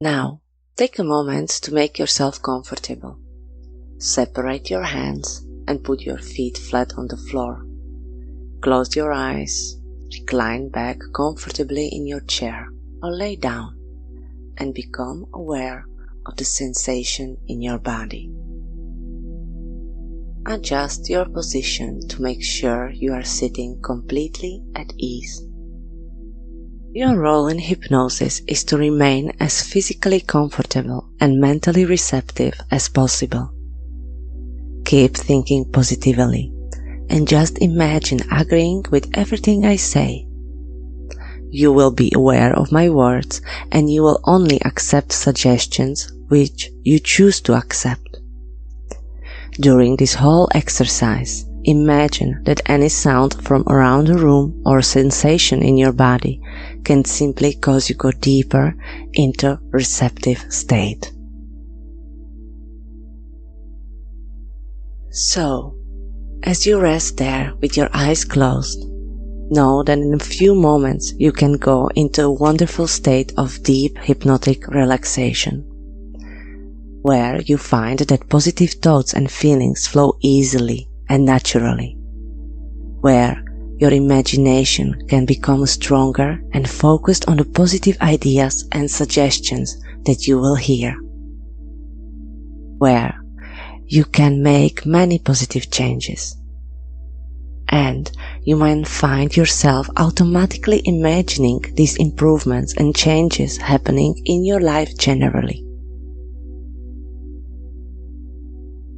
Now, take a moment to make yourself comfortable. Separate your hands and put your feet flat on the floor. Close your eyes, recline back comfortably in your chair or lay down and become aware of the sensation in your body. Adjust your position to make sure you are sitting completely at ease. Your role in hypnosis is to remain as physically comfortable and mentally receptive as possible. Keep thinking positively and just imagine agreeing with everything I say. You will be aware of my words and you will only accept suggestions which you choose to accept. During this whole exercise, imagine that any sound from around the room or sensation in your body can simply cause you to go deeper into receptive state. So, as you rest there with your eyes closed, know that in a few moments you can go into a wonderful state of deep hypnotic relaxation, where you find that positive thoughts and feelings flow easily and naturally, where your imagination can become stronger and focused on the positive ideas and suggestions that you will hear, where you can make many positive changes, and you might find yourself automatically imagining these improvements and changes happening in your life generally.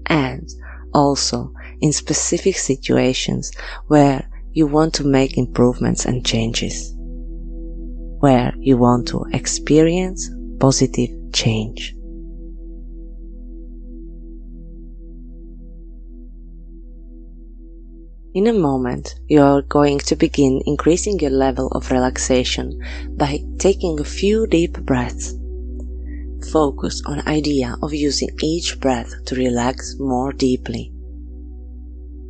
And also in specific situations where you want to make improvements and changes, where you want to experience positive change. In a moment, you are going to begin increasing your level of relaxation by taking a few deep breaths. Focus on the idea of using each breath to relax more deeply.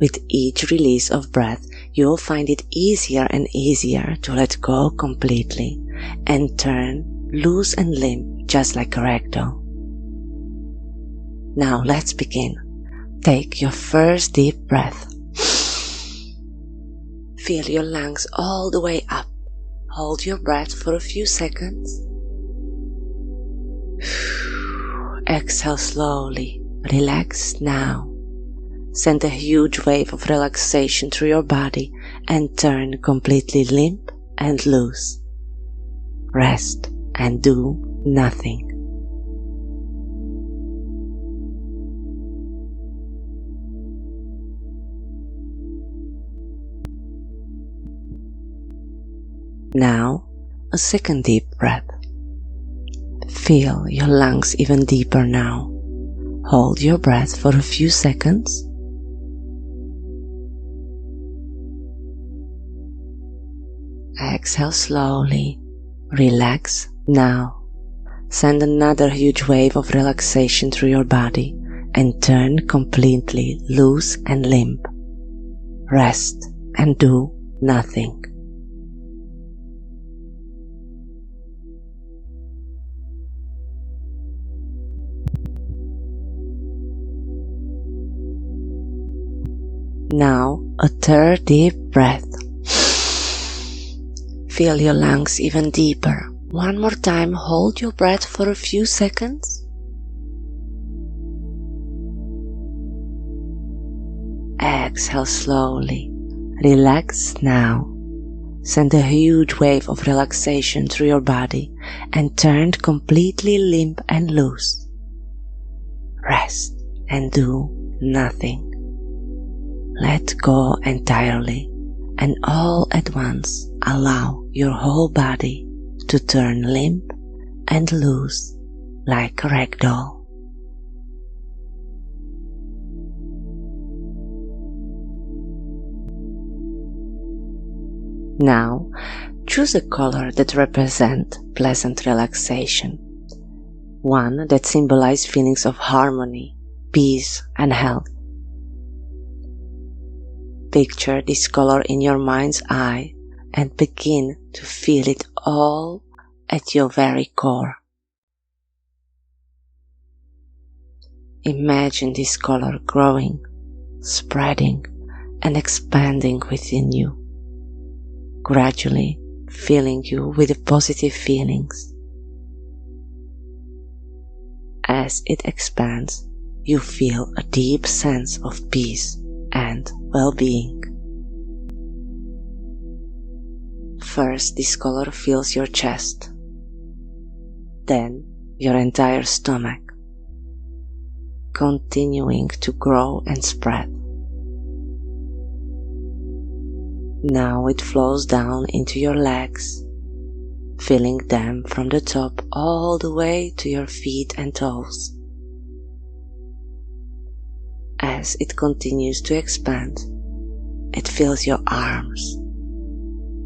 With each release of breath, you will find it easier and easier to let go completely and turn loose and limp just like a ragdoll. Now let's begin. Take your first deep breath. Feel your lungs all the way up. Hold your breath for a few seconds. Exhale slowly. Relax now. Send a huge wave of relaxation through your body and turn completely limp and loose. Rest and do nothing. Now, a second deep breath. Feel your lungs even deeper now. Hold your breath for a few seconds. Exhale slowly. Relax now. Send another huge wave of relaxation through your body and turn completely loose and limp. Rest and do nothing. Now, a third deep breath. Feel your lungs even deeper. One more time, hold your breath for a few seconds. Exhale slowly. Relax now. Send a huge wave of relaxation through your body and turn completely limp and loose. Rest and do nothing. Let go entirely and all at once allow your whole body to turn limp and loose like a ragdoll. Now, choose a color that represents pleasant relaxation, one that symbolizes feelings of harmony, peace, and health. Picture this color in your mind's eye and begin to feel it all at your very core. Imagine this color growing, spreading, and expanding within you, gradually filling you with positive feelings. As it expands, you feel a deep sense of peace and well-being. First, this color fills your chest, then your entire stomach, continuing to grow and spread. Now it flows down into your legs, filling them from the top all the way to your feet and toes. As it continues to expand, it fills your arms,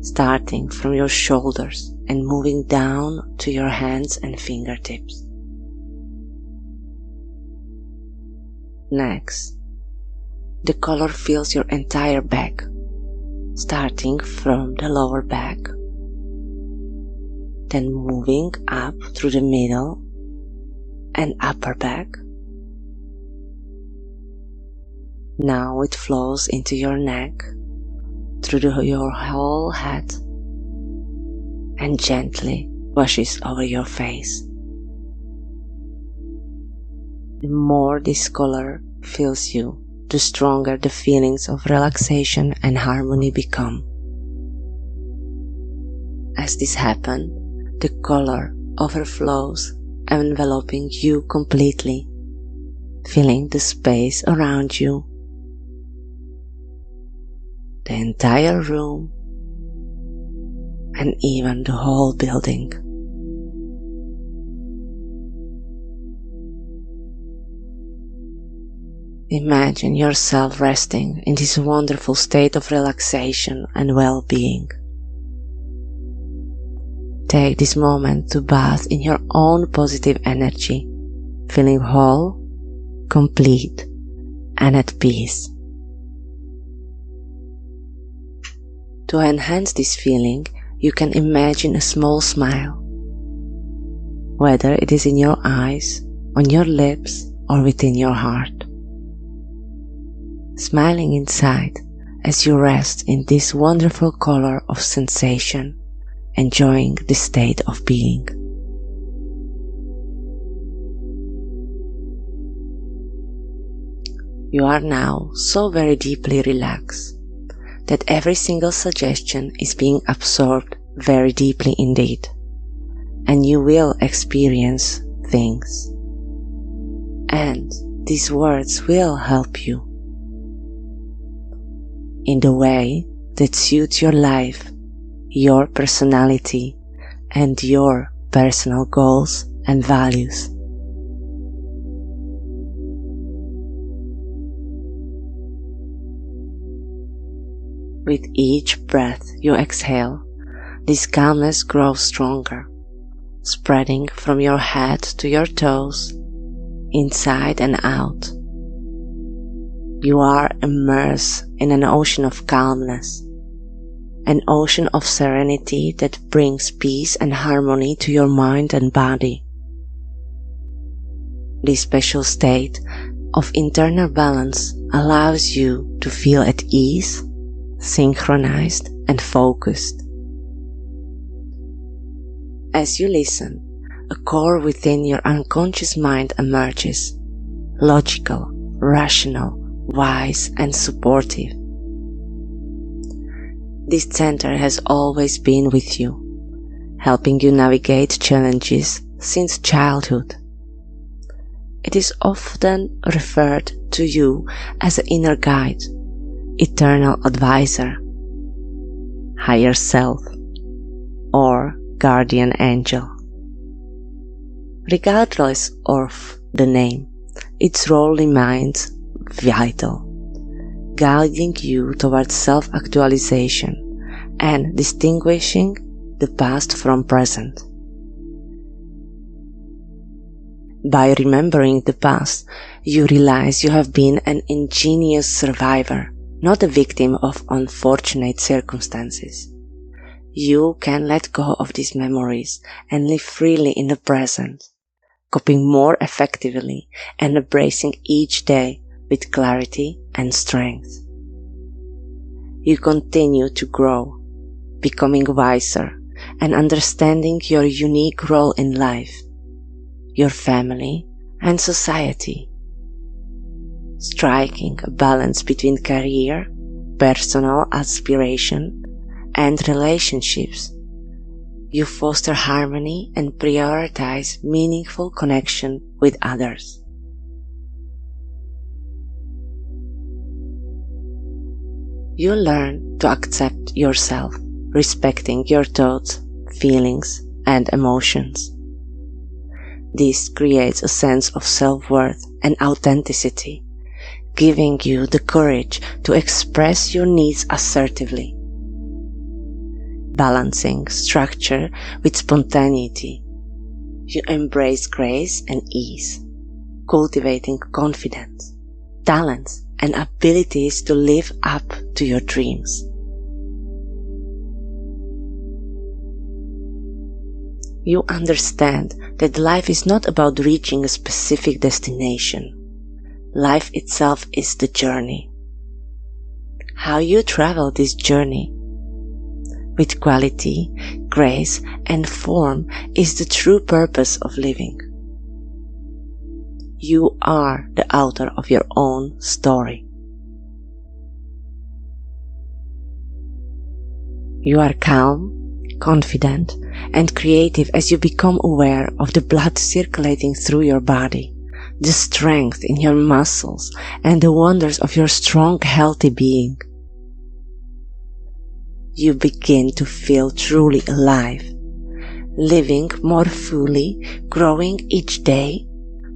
starting from your shoulders and moving down to your hands and fingertips. Next, the color fills your entire back, starting from the lower back, then moving up through the middle and upper back. Now it flows into your neck, through your whole head, and gently washes over your face. The more this color fills you, the stronger the feelings of relaxation and harmony become. As this happens, the color overflows, enveloping you completely, filling the space around you, the entire room, and even the whole building. Imagine yourself resting in this wonderful state of relaxation and well-being. Take this moment to bath in your own positive energy, feeling whole, complete, and at peace. To enhance this feeling, you can imagine a small smile, whether it is in your eyes, on your lips, or within your heart. Smiling inside as you rest in this wonderful color of sensation, enjoying the state of being. You are now so very deeply relaxed that every single suggestion is being absorbed very deeply indeed, and you will experience things. And these words will help you in the way that suits your life, your personality, and your personal goals and values. With each breath you exhale, this calmness grows stronger, spreading from your head to your toes, inside and out. You are immersed in an ocean of calmness, an ocean of serenity that brings peace and harmony to your mind and body. This special state of internal balance allows you to feel at ease, synchronized, and focused. As you listen, a core within your unconscious mind emerges, logical, rational, wise, and supportive. This center has always been with you, helping you navigate challenges since childhood. It is often referred to you as an inner guide, eternal advisor, higher self, or guardian angel. Regardless of the name, its role remains vital, guiding you towards self-actualization and distinguishing the past from present. By remembering the past, you realize you have been an ingenious survivor, not a victim of unfortunate circumstances. You can let go of these memories and live freely in the present, coping more effectively and embracing each day with clarity and strength. You continue to grow, becoming wiser and understanding your unique role in life, your family and society, striking a balance between career, personal aspiration, and relationships. You foster harmony and prioritize meaningful connection with others. You learn to accept yourself, respecting your thoughts, feelings, and emotions. This creates a sense of self-worth and authenticity, giving you the courage to express your needs assertively. Balancing structure with spontaneity, you embrace grace and ease, cultivating confidence, talents, and abilities to live up to your dreams. You understand that life is not about reaching a specific destination. Life itself is the journey. How you travel this journey with quality, grace, and form is the true purpose of living. You are the author of your own story. You are calm, confident, and creative as you become aware of the blood circulating through your body, the strength in your muscles, and the wonders of your strong, healthy being. You begin to feel truly alive, living more fully, growing each day,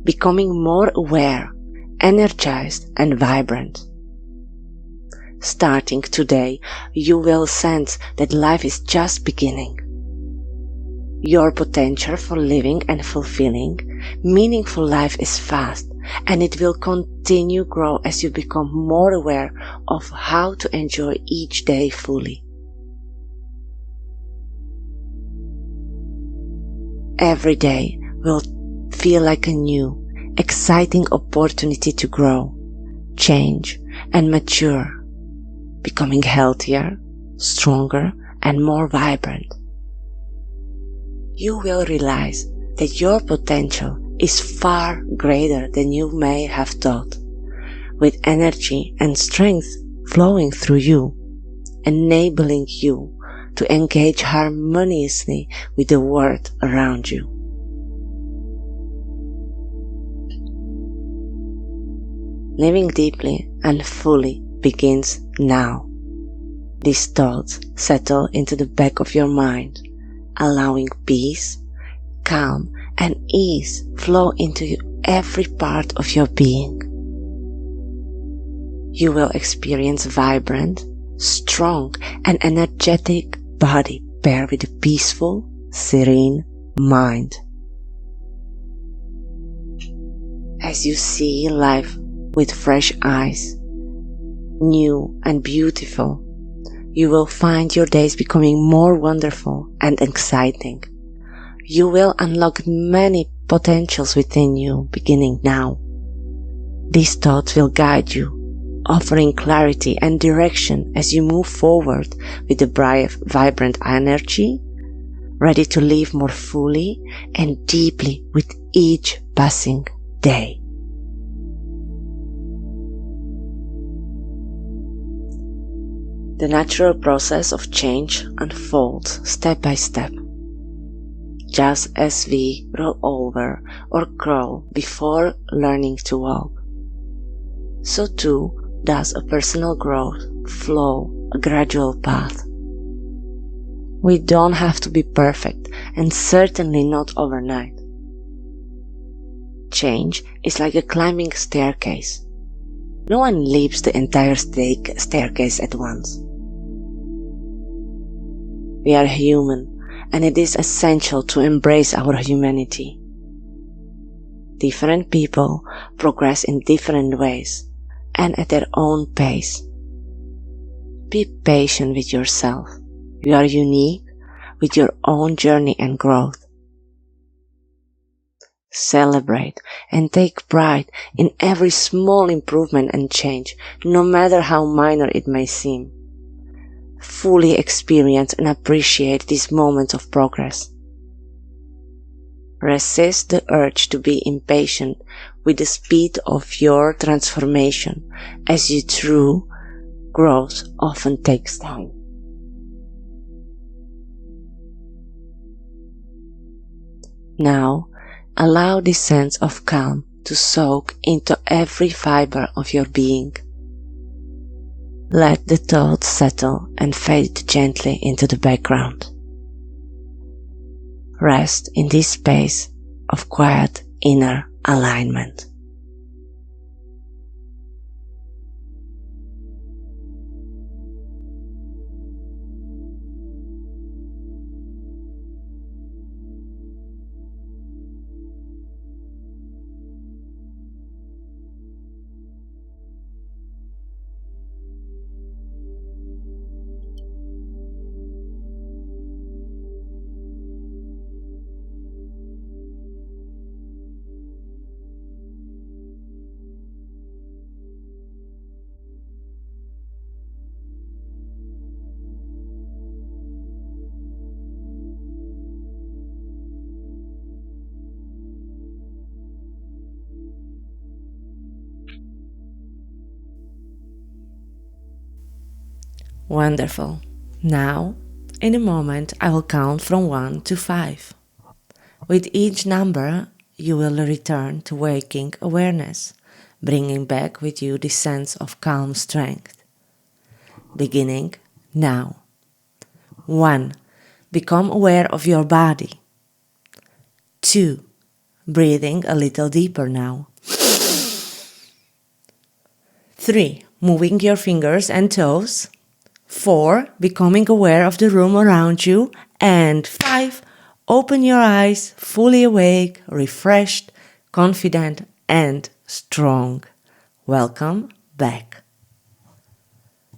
becoming more aware, energized, and vibrant. Starting today, you will sense that life is just beginning. Your potential for living and fulfilling meaningful life is vast, and it will continue to grow as you become more aware of how to enjoy each day fully. Every day will feel like a new, exciting opportunity to grow, change, and mature, becoming healthier, stronger, and more vibrant. You will realize that your potential is far greater than you may have thought, with energy and strength flowing through you, enabling you to engage harmoniously with the world around you. Living deeply and fully begins now. These thoughts settle into the back of your mind, allowing peace, calm, and ease flow into every part of your being. You will experience vibrant, strong, and energetic body paired with a peaceful, serene mind. As you see life with fresh eyes, new and beautiful, you will find your days becoming more wonderful and exciting. You will unlock many potentials within you beginning now. These thoughts will guide you, offering clarity and direction as you move forward with a bright, vibrant energy, ready to live more fully and deeply with each passing day. The natural process of change unfolds step by step. Just as we roll over or crawl before learning to walk, so too does a personal growth flow a gradual path. We don't have to be perfect, and certainly not overnight. Change is like a climbing staircase. No one leaps the entire staircase at once. We are human, and it is essential to embrace our humanity. Different people progress in different ways and at their own pace. Be patient with yourself. You are unique with your own journey and growth. Celebrate and take pride in every small improvement and change, no matter how minor it may seem. Fully experience and appreciate these moments of progress. Resist the urge to be impatient with the speed of your transformation, as your true growth often takes time. Now, allow this sense of calm to soak into every fiber of your being. Let the thoughts settle and fade gently into the background. Rest in this space of quiet inner alignment. Wonderful. Now, in a moment, I will count from 1 to 5. With each number, you will return to waking awareness, bringing back with you this sense of calm strength. Beginning now. 1. Become aware of your body. 2. Breathing a little deeper now. 3. Moving your fingers and toes. 4. Becoming aware of the room around you. And 5. Open your eyes, fully awake, refreshed, confident, and strong. Welcome back.